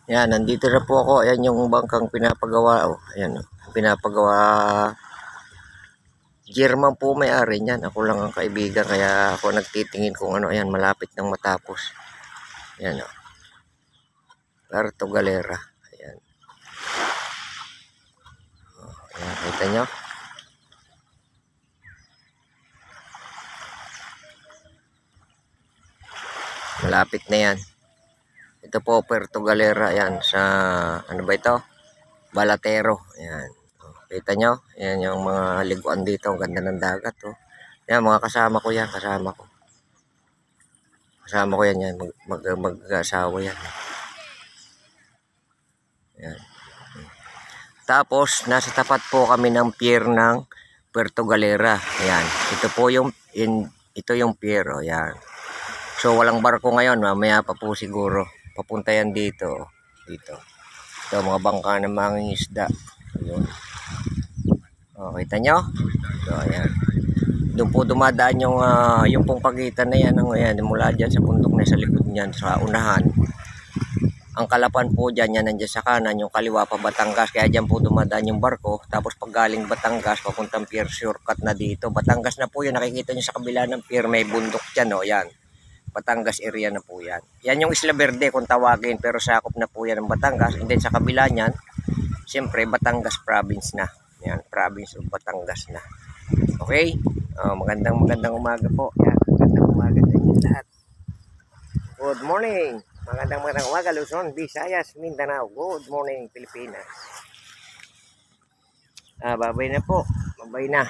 Yan, nandito na po ako. Ayan yung bangkang pinapagawa. Oh, ayan, oh. Pinapagawa. German po may-ari niyan. Ako lang ang kaibigan. Kaya ako nagtitingin kung ano. Ayan, malapit nang matapos. Ayan, oh. Puerto Galera. Ayan. Oh, ayan, kita nyo? Malapit na yan. Ito po, Puerto Galera. Ayan, sa, ano ba ito? Balatero. Ayan. Kita nyo? Ayan yung mga liguan dito. Ang ganda ng dagat. Oh. Ayan, mga kasama ko yan. Kasama ko. Kasama ko yan. Mag-asawa yan. Ayan. Tapos, nasa tapat po kami ng pier ng Puerto Galera. Ayan. Ito yung pier. O, ayan. So, walang barko ngayon. Mamaya pa po siguro. Papunta yan dito. Dito. Ito, mga bangka ng mga isda. Ayun. O, kita nyo? So, ayan. Doon po dumadaan yung pong pagitan na yan. Ayan, mula dyan sa bundok na sa likod niyan, sa unahan. Ang Kalapan po dyan, yan nandiyan sa kanan, yung kaliwa pa Batangas. Kaya dyan po dumadaan yung barko. Tapos pag galing Batangas, papuntang pier, shortcut na dito. Batangas na po yun. Nakikita nyo sa kabila ng pier, may bundok dyan. O, yan. Batangas area na po yan. Yan yung Isla Verde kung tawagin. Pero sakop na po yan ng Batangas. And then sa kabila niyan, siyempre Batangas province na. Yan, province of Batangas na. Okay? Magandang umaga po. Yan, magandang umaga sa inyo lahat. Good morning. Magandang umaga, Luzon, Visayas, Mindanao. Good morning, Pilipinas. Babay na po. Babay na.